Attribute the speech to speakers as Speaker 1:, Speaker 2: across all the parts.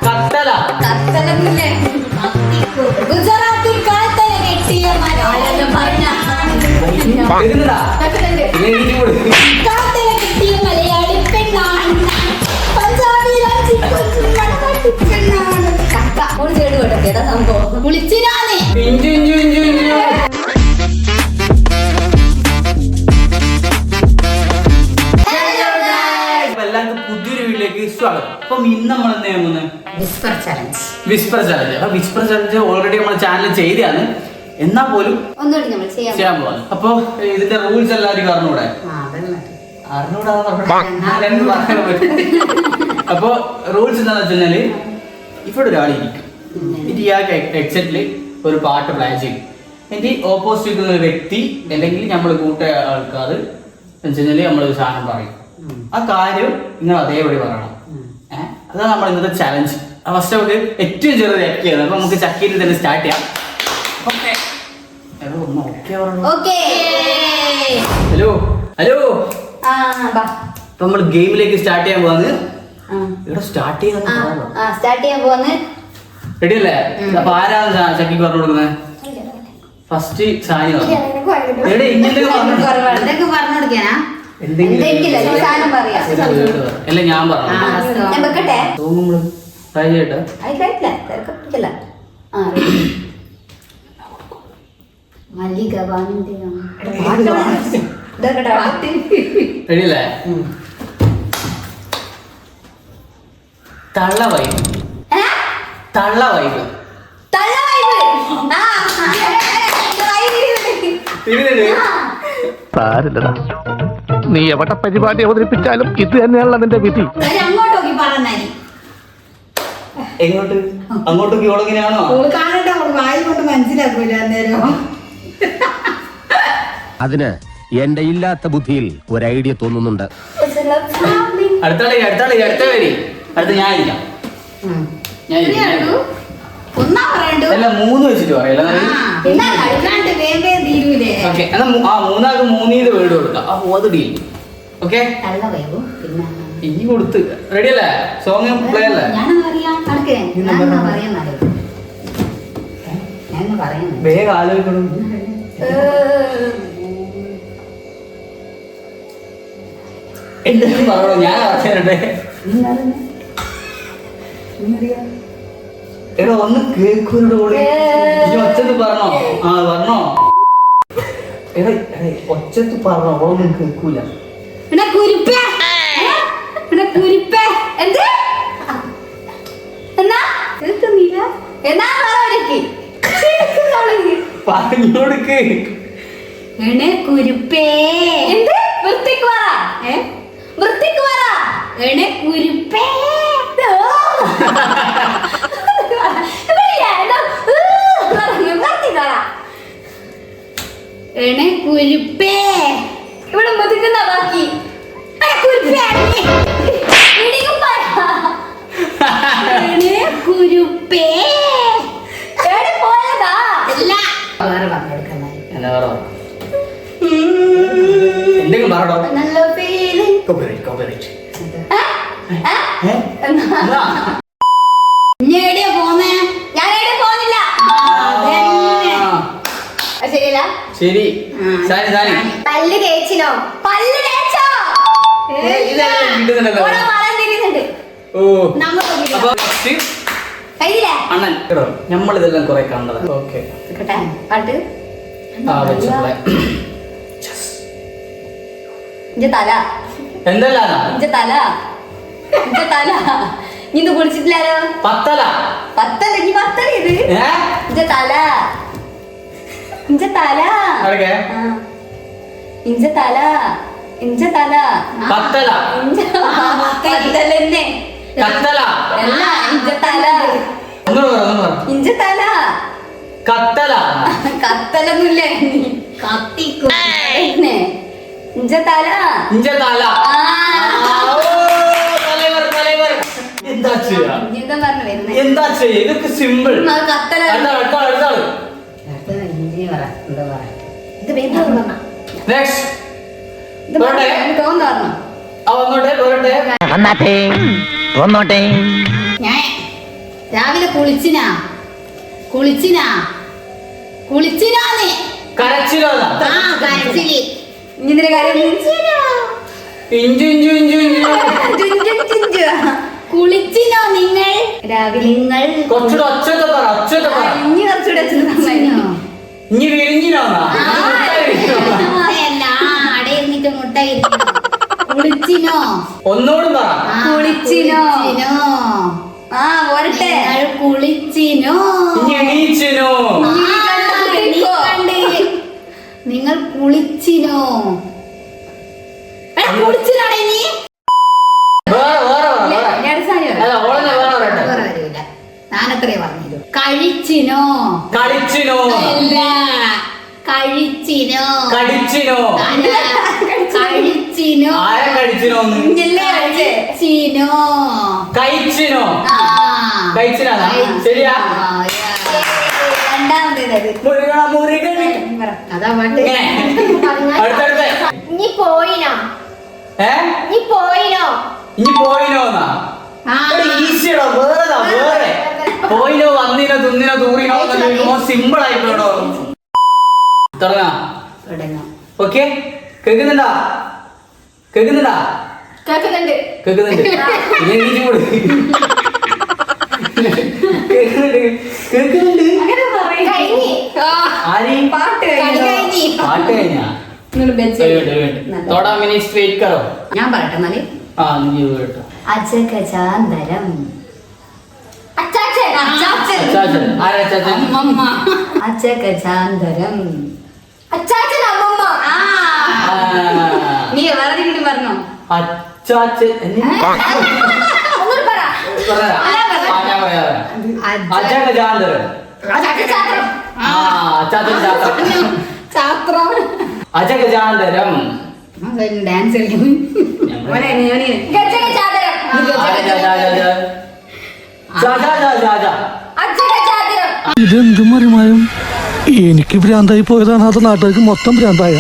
Speaker 1: കത്തല
Speaker 2: ഗുജറാത്തി കാത്തല കെട്ടിയ മലയാളം പറഞ്ഞ കാത്തല കെട്ടിയ മലയാളി പെണ്ണാണ് പഞ്ചാബി പെണ്ണാണ് കക്ക ഒരു ചേട് കേട്ടോ ഏതാ സംഭവം വിളിച്ചിനാണ്
Speaker 1: പുതിയൊരു വീട്ടിലേക്ക് സ്വാഗതം. അപ്പം ഇന്ന് നമ്മൾ എന്താ ചെയ്യുന്നത്? Whisper challenge. അപ്പൊ വിസ്പർ ചലഞ്ച് ഓൾറെഡി നമ്മുടെ ചാനൽ ചെയ്തതാണ്, എന്നാ പോലും
Speaker 2: ഒന്നുകൂടി നമ്മൾ
Speaker 1: ചെയ്യാൻ പോവാണ്. അപ്പൊ ഇതിന്റെ റൂൾസ് എല്ലാവർക്കും അറിഞ്ഞൂടെ? അപ്പൊ റൂൾസ് എന്താന്ന് വെച്ചാല് ഇവിടെ ഒരാൾ ഇരിക്കും, എന്നിട്ട് ഇയാൾക്ക് ഹെഡ്സെറ്റില് ഒരു പാട്ട് പ്ലേ ചെയ്യും. എന്നിട്ട് ഓപ്പോസിറ്റ് ഒരു വ്യക്തി അല്ലെങ്കിൽ നമ്മൾ കൂട്ട ആൾക്കാർ വെച്ചാല് നമ്മളൊരു സാധനം പറയും. ആ കാര്യം നിങ്ങൾ അതേപടി പറയണം. അതാണ് നമ്മൾ ഇന്നത്തെ ചലഞ്ച്. ഫസ്റ്റ് നമുക്ക് ഏറ്റവും ചെറിയ ചക്കിയാണ്. അപ്പൊ നമുക്ക് ചക്കയിൽ തന്നെ സ്റ്റാർട്ട് ചെയ്യാം. ഹലോ ഹലോ, അപ്പൊ നമ്മൾ ഗെയിമിലേക്ക് സ്റ്റാർട്ട് ചെയ്യാൻ പോവാന്ന്. ഇവിടെ സ്റ്റാർട്ട് ചെയ്യാൻ പോവാന്ന്. റെഡി അല്ലേ? അപ്പൊ ആരാണ് ചക്കിക്ക് പറഞ്ഞു കൊടുക്കുന്നത്? ഫസ്റ്റ് ഷാനി പറഞ്ഞു. അല്ല ഞാൻ പറഞ്ഞു റെഡിയല്ലേ? തള്ള വൈബ്.
Speaker 3: സാരില്ലടാ, നീ എവിടെ പരിപാടി അവതരിപ്പിച്ചാലും ഇത് തന്നെയാണല്ലോ നിന്റെ വിധി.
Speaker 1: എങ്ങോട്ട്? അങ്ങോട്ടേക്ക് ഓളെങ്ങനെയാണോ
Speaker 2: മനസ്സിലാക്കൂല അന്നേരം.
Speaker 3: അതിന് എന്റെ ഇല്ലാത്ത ബുദ്ധിയിൽ ഒരു ഐഡിയ തോന്നുന്നുണ്ട്.
Speaker 1: അടുത്ത ഞാനിരിക്കാം. അല്ല 3 വെച്ചിട്ട് പറയല്ല. മൂന്നാൾക്ക് 3 വേർഡ് കൊടുക്കാം. അപ്പൊ അത് ഡീൽ. ഓക്കെ, ഇനി കൊടുത്ത് റെഡി അല്ലേ? സോങ് പ്ലേ അല്ലേ? വേഗം ആലോചിക്കണം. എന്തെങ്കിലും പറയണോ? ഞാൻ അറിയാനുണ്ടേ. എടാ ഒന്ന് കേൾക്കൂടെ കൂടെ ഒച്ചത്ത് പറഞ്ഞോ? പറഞ്ഞോ. എടാ ഒച്ചത്ത് പറഞ്ഞോ? ഒന്നും കേൾക്കൂല. പറഞ്ഞോടുക്ക്.
Speaker 2: ഇവിടെ മുതുക്കുന്ന ബാക്കി
Speaker 1: എന്തെങ്കിലും പറഞ്ഞോ. ശരി.
Speaker 2: പല്ല് തേച്ചിനോ? പല്ല് തേച്ചോ?
Speaker 1: അണ്ണൻ നമ്മളിതെല്ലാം കുറെ കണ്ടത്. ഓക്കെ, എന്തല്ല
Speaker 2: ഇത് കുടിച്ചിട്ടില്ലാലോ.
Speaker 1: പത്തല
Speaker 2: ഇനി പത്തല ഇത് തല കത്തലൊന്നുമില്ല.
Speaker 1: എന്താ ചെയ്യാ? ഇതൊക്കെ സിമ്പിൾ.
Speaker 3: വന്നോട്ടെ
Speaker 2: ഞാൻ രാവിലെ കുളിച്ചിനാ കുളിച്ചിനാന്ന്
Speaker 1: കരച്ചിലോ
Speaker 2: ആ കരച്ചില് ഇങ്ങനെ കുളിച്ചിനോ നിങ്ങൾ രാവിലെ നിങ്ങൾ
Speaker 1: കുറച്ചുകൂടെ ഒച്ചത്തെ പറ
Speaker 2: ഇനി കുറച്ചുകൂടെ
Speaker 1: ഇനി വിരിഞ്ഞിനോ
Speaker 2: അടയിരുന്നിട്ട് മുട്ട കുളിച്ചിനോ
Speaker 1: ഒന്നുകൂടും പറ
Speaker 2: കുളിച്ചിനോ ആ പോരട്ടെ കുളിച്ചിനോ
Speaker 1: ഇനി എണീച്ചിനോ
Speaker 2: നിങ്ങൾ കുളിച്ചിനോ കുളിച്ചിനാണേ നീ ഞാനത്രേ പറഞ്ഞിരുന്നു കഴിച്ചിനോ
Speaker 1: കളിച്ചിനോ
Speaker 2: അല്ല കഴിച്ചിനോ
Speaker 1: കടിച്ചിനോ
Speaker 2: കഴിച്ചിനോ
Speaker 1: ആരെ കടിച്ചിനോ
Speaker 2: കഴിച്ചിനോ
Speaker 1: കഴിച്ചിനോ
Speaker 2: ആ
Speaker 1: കഴിച്ചിനാ ശരിയാ
Speaker 2: രണ്ടാമത്തേത്
Speaker 1: മുരുകൻ
Speaker 2: അതാ പാട്ട്
Speaker 1: അടുത്തടുത്ത്
Speaker 4: നീ പോയിനോ നീ പോയിനോ
Speaker 1: ഇനി പോയിനോന്നാ ഈസിയടോ വേറെ പോയിനോ വന്നിനോ തിന്നിനോ തൂറിനോ സിമ്പിൾ ആയിട്ടോ തുടങ്ങാ ഓക്കെ കേക്കുന്നുണ്ടാ
Speaker 4: കേക്കുന്നുണ്ട്
Speaker 1: കേക്കുന്നുണ്ട് ഇനി എണീച്ച് കൂടെ കേക്കുന്നുണ്ട് ആരെയും പാട്ട് കഴിഞ്ഞാ തോടാ മിനി സ്ട്രേറ്റ് കറോ
Speaker 2: ഞാൻ പറയട്ടെ എന്നാല്
Speaker 1: ആ നീ കേട്ടോ
Speaker 2: അജഗജാന്തരം
Speaker 4: അച്ചാച്ചൻ
Speaker 1: അച്ചാച്ചൻ ആരാ അച്ചാച്ചൻ
Speaker 2: അമ്മമ്മ അജഗജാന്തരം
Speaker 4: അച്ചാച്ചൻ അമ്മമ്മ
Speaker 2: നീ വേറെ കൂടി പറഞ്ഞോ
Speaker 1: അച്ചാച്ചൻ
Speaker 4: ഒന്നുകൂടി പറ
Speaker 1: ഞാൻ പറയാം അജഗജാന്തരം
Speaker 4: അച്ചാച്ചൻ
Speaker 1: അച്ചാച്ചൻ
Speaker 2: ചാത്രം
Speaker 1: അജഗജാന്തരം
Speaker 2: ഡാൻസ് കളിക്കുന്നു
Speaker 4: ഗജഗജാന്തരം അജഗജാന്തരം
Speaker 3: ഇതെന്ത് മറിമായും എനിക്ക് ഭ്രാന്തായി പോയതാണ് അത് നാട്ടുകാർക്ക് മൊത്തം ഭ്രാന്തായ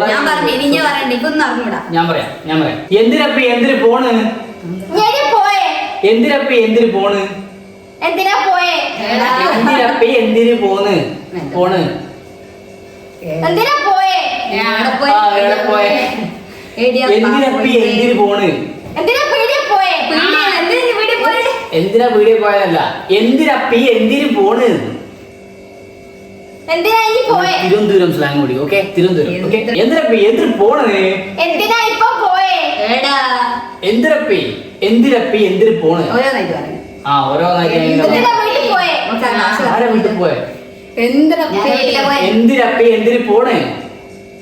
Speaker 2: ഞാൻ പറഞ്ഞു ഇനി ഞാൻ പറയണ്ട ഇപ്പൊന്നും അറിഞ്ഞൂടാ
Speaker 1: ഞാൻ പറയാം എന്തിനപ്പി എന്തിന് പോണ്
Speaker 4: ഞാൻ പോയേ
Speaker 1: എന്തിനപ്പി എന്തിന് പോണ്
Speaker 4: എന്തിനാ പോയേ
Speaker 1: എന്തിനപ്പി എന്തിന് പോണ്
Speaker 4: എന്തിനാ പോയേ
Speaker 1: എവിടെ പോയെ എന്തിനപ്പി എന്തിന് പോണ്
Speaker 4: എന്തിനാ പീടിയ പോയേ എന്തിനാ പീടിയ പോയേ
Speaker 1: എന്തിനാ വീഡിയോ പോയതല്ല എന്തിനപ്പി എന്തിന് പോണ്
Speaker 4: എന്തിനാ ഇനി പോയേ
Speaker 1: തിരുവനന്തപുരം സ്ലാങ് കൂടി ഓക്കെ തിരുവനന്തപുരം ഓക്കെ എന്തിനപ്പി എന്തിന് പോണ്
Speaker 4: എന്തിനാ ഇപ്പൊ പോയേ
Speaker 2: എടാ
Speaker 1: എന്തിനപ്പി എന്തിന് പോണ്
Speaker 2: ഓരോന്നായിട്ട് പറഞ്ഞു
Speaker 1: ആ ഓരോന്നായിട്ട്
Speaker 4: എന്തിനാ വീട്ടിൽ പോയേ
Speaker 1: ആരെ വീട്ടിൽ പോയെ എന്തിനപ്പി എന്തിന് പോണ്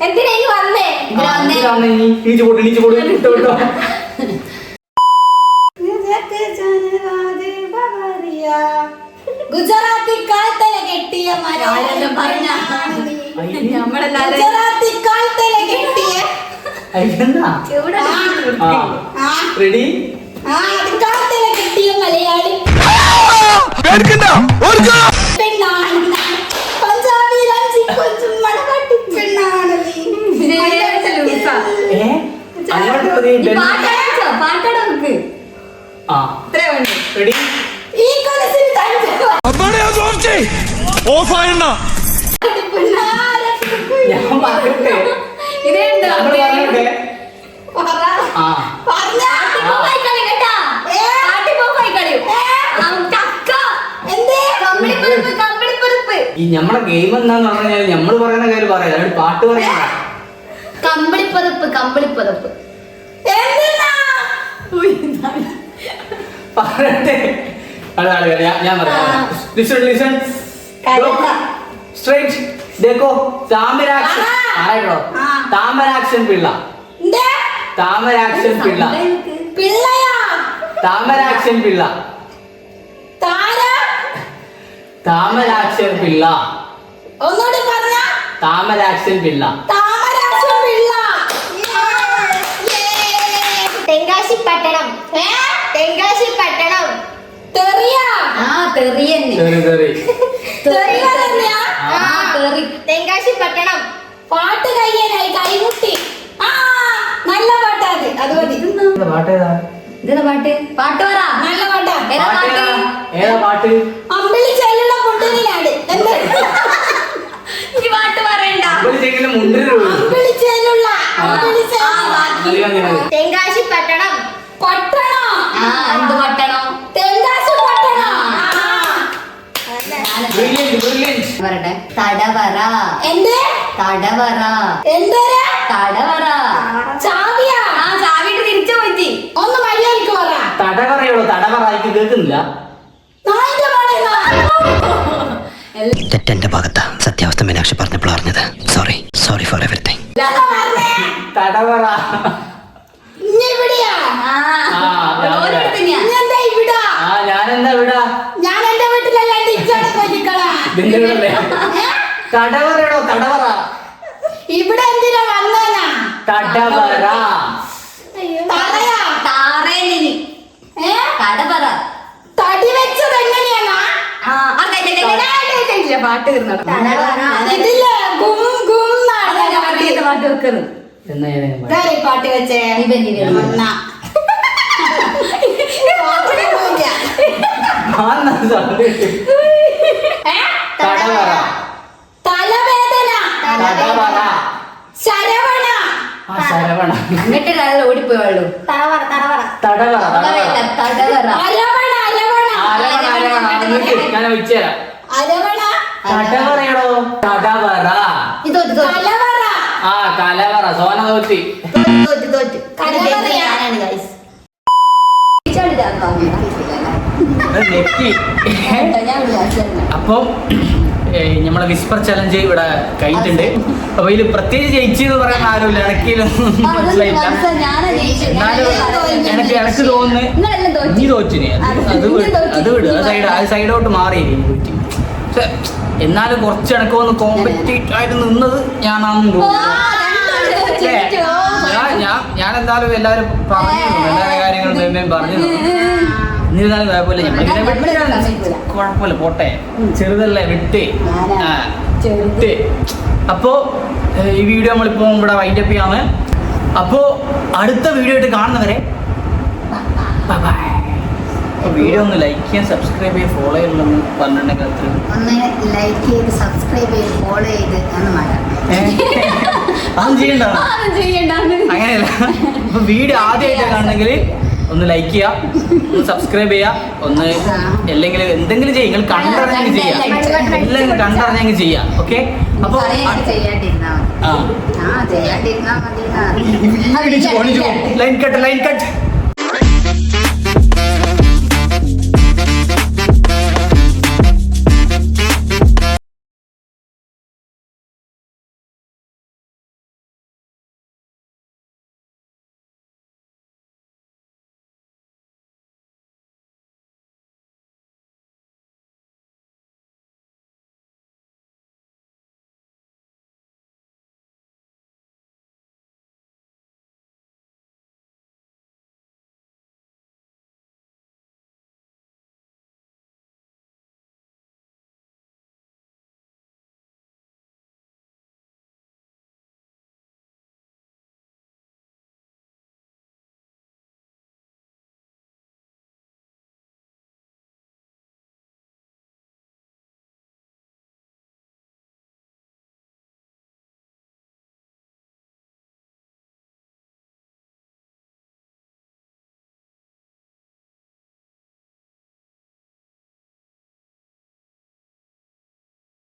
Speaker 4: എന്തിനാ ഇനി വന്നേ
Speaker 1: നീച്ചു പോട്ട് വിട്ടോ
Speaker 2: ഗുജറാത്തി കാൽത്തല കെട്ടിയ ഗുജറാത്തി കാൽത്തല കെട്ടിയ
Speaker 1: റെഡി
Speaker 2: കാൽത്തല കെട്ടിയ മലയാളി പെണ്ണാണ് പഞ്ചാബി രാജി കൊഞ്ചും മണവാട്ടി പെണ്ണാണ് നീ പാട്ടാടോ നമുക്ക്
Speaker 1: റെഡി
Speaker 2: ഈ കൊലസിന്
Speaker 1: ഞാൻ പറയട്ടെ നമ്മള് പറഞ്ഞോട്ടെ ഈ നമ്മളെ ഗെയിം എന്താന്ന് പറഞ്ഞാൽ നമ്മള് പറയുന്ന കാര്യം പറയാം അല്ലാണ്ട് പാട്ട് പറയാ
Speaker 2: കമ്പിളിപ്പതപ്പ്
Speaker 1: പറയട്ടെ അതാണ് ഞാൻ പറയാം ലിസൺ സ്ട്രൈറ്റ് देखो താമരാക്ഷൻ ആരോ താമരാക്ഷൻ പിള്ള താമരാക്ഷൻ പിള്ള താമരാക്ഷൻ പിള്ള താമരാക്ഷൻ പിള്ള
Speaker 2: ഒന്നുകൂടി പറഞ്ഞ
Speaker 1: താമരാക്ഷൻ പിള്ള
Speaker 4: തെങ്കാശി പട്ടണം
Speaker 2: തെങ്കാശി പട്ടണം പാട്ട് കയ്യനായി കൈമുട്ടി നല്ല അത് മതി.
Speaker 1: പാട്ട് ഏതാ?
Speaker 2: ഇതെന്താ പാട്ട്? പാട്ട് പറ.
Speaker 4: നല്ല പാട്ടാ.
Speaker 2: ഏതാ
Speaker 1: പാട്ട്
Speaker 2: പാട്ട്?
Speaker 1: ഏതാ? ഏതാ പാട്ട്?
Speaker 4: അമ്പിളി ചെല്ലുള്ള കൊണ്ടുവരില്ലാട് എന്താ
Speaker 2: ഈ പാട്ട് പറയണ്ട.
Speaker 1: അമ്പലിച്ചെങ്കിലും മുണ്ടിന്
Speaker 4: അമ്പിളി ചെല്ലുള്ള
Speaker 1: മതി മതി മതി.
Speaker 4: തെങ്കാശി പട്ടണം.
Speaker 2: പട്ടണം. എന്ത് പട്ടണം?
Speaker 4: തെങ്കാശി പട്ടണം.
Speaker 1: Brilliant brilliant.
Speaker 2: പറയട്ടെ. തടവറ.
Speaker 4: എന്ത്
Speaker 2: തടവറ.
Speaker 4: എന്തൊരു
Speaker 2: തടവറ.
Speaker 4: ചാവിയാ
Speaker 2: ചാവിട്ട് തിരിച്ചു പോയി.
Speaker 4: ഒന്ന് മര്യാദക്ക് പറ.
Speaker 1: തടവറയോടോ തടവറായിക്ക് കേൾക്കുന്നില്ല.
Speaker 4: നായിന്റെ മോളെന്നാ.
Speaker 5: തെറ്റെന്റെ ഭാഗത്താ. സത്യാവസ്ഥ മീനാക്ഷി പറഞ്ഞപ്പോൾ അറിഞ്ഞത്. Sorry for everything.
Speaker 1: തടവറ.
Speaker 4: ഇഞ്ഞ് ഇവിടെയാ.
Speaker 1: ഞാൻ
Speaker 4: ഇഞ്ഞെന്താ ഇവിടാ?
Speaker 1: ഞാനെന്താ ഇവിടെ?
Speaker 4: ഞാൻ എന്റെ വീട്ടിലല്ല ഇച്ചാടെ കൊല്ലിക്കളാ.
Speaker 1: ഇതിന്റെ വീടല്ലേ? തടവറയോടോ തടവറ.
Speaker 4: ഇവിടെ എന്തിനാ വന്നേനാ?
Speaker 1: തടവറ.
Speaker 4: തറയാ.
Speaker 2: താറേലിനി. തടവറ.
Speaker 4: തടി വെച്ചത് എങ്ങനെയാണാ?
Speaker 2: പാട്ട്
Speaker 4: ഇതില്ലേ ഗും ഗും നാടാ പാട്ട്.
Speaker 2: പാട്ട് വെക്കുന്നത്.
Speaker 1: എന്നാ ഞാൻ പാടാം.
Speaker 4: ഇതാരെ പാട്ട് വെച്ചേ? ഒന്നാ.
Speaker 1: ആന്നാ sound കേട്ടു. തടവറ.
Speaker 4: തലവേദന.
Speaker 1: തടവറ.
Speaker 4: ശരവണ.
Speaker 1: ശരവണ.
Speaker 2: എന്നിട്ട് ഒരാൾ ഓടിപ്പോയുള്ളൂ.
Speaker 4: തടവറ തടവറ.
Speaker 1: തടവറ.
Speaker 2: പറയില്ല. തടവറ.
Speaker 4: അരവണ അരവണ.
Speaker 1: അരവണ അരവണ. നിക്ക് ഞാൻ വെച്ചുതരാം.
Speaker 4: അരവണ.
Speaker 1: തടവറയോടോ തടവറ.
Speaker 2: ഇത്
Speaker 4: കലവറ.
Speaker 1: കലവറ. സോന തോറ്റി.
Speaker 2: തോറ്റ്.
Speaker 4: കലവറയാ.
Speaker 2: ഞാനാണ് ഗൈസ്.
Speaker 1: നെറ്റി. അപ്പം നമ്മളെ വിസ്പർ ചലഞ്ച് ഇവിടെ കഴിഞ്ഞിട്ടുണ്ട്. അപ്പൊ ഇതിൽ പ്രത്യേകിച്ച് ജയിച്ചു എന്ന് പറയുന്ന ആരുമില്ല. ഇടയ്ക്കിലും മനസ്സിലായില്ല. എന്നാലും എനിക്ക് തോന്നുന്നു നീ തോറ്റിനെ. അത് വിട്. അത് സൈഡോട്ട് മാറി പക്ഷെ എന്നാലും കുറച്ച് ഇടയ്ക്ക് വന്ന് കോമ്പറ്റീറ്റ് ആയിട്ട് നിന്നത് ഞാനാണെന്ന് തോന്നുന്നു. ഞാൻ എന്തായാലും എല്ലാവരും പറഞ്ഞു എല്ലാ കാര്യങ്ങളും പറഞ്ഞു എന്നിരുന്നാലും കുഴപ്പമില്ല. കുഴപ്പമില്ല പോട്ടെ. ചെറുതല്ലേ വിട്ട്. വിട്ട്. അപ്പോ ഈ വീഡിയോ നമ്മളിപ്പോ ഇവിടെ വൈൻഡപ്പ് ചെയ്യാന്ന്. അപ്പോ അടുത്ത വീഡിയോ ആയിട്ട് കാണുന്നവരെ വീഡിയോ ഒന്ന് ലൈക്ക് ചെയ്യാൻ സബ്സ്ക്രൈബ് ചെയ്ത് ഫോളോ ചെയ്യണമെന്ന് പറഞ്ഞിട്ടുണ്ടെങ്കിൽ അത്ര
Speaker 2: ഒന്ന് ലൈക്ക് ചെയ്ത് സബ്സ്ക്രൈബ് ചെയ്ത് ഫോളോ ചെയ്ത് ഒന്ന് മാറാം.
Speaker 1: അതൊന്നും ചെയ്യണ്ട. അങ്ങനെയല്ല. ഇപ്പൊ വീഡിയോ ആദ്യമായിട്ട് കാണണമെങ്കിൽ ഒന്ന് ലൈക്ക് ചെയ്യുക, ഒന്ന് സബ്സ്ക്രൈബ് ചെയ്യുക, ഒന്ന് അല്ലെങ്കിൽ എന്തെങ്കിലും ചെയ്യും. നിങ്ങൾ കണ്ടറിഞ്ഞെങ്കിൽ ചെയ്യാം. എല്ലാം കണ്ടറിഞ്ഞെങ്കിൽ ചെയ്യാം. ഓക്കെ. അപ്പൊ
Speaker 2: ചെയ്യാണ്ടിരുന്നാ മതി. ചെയ്യാണ്ടിരുന്നാ മതി.
Speaker 1: Line cut.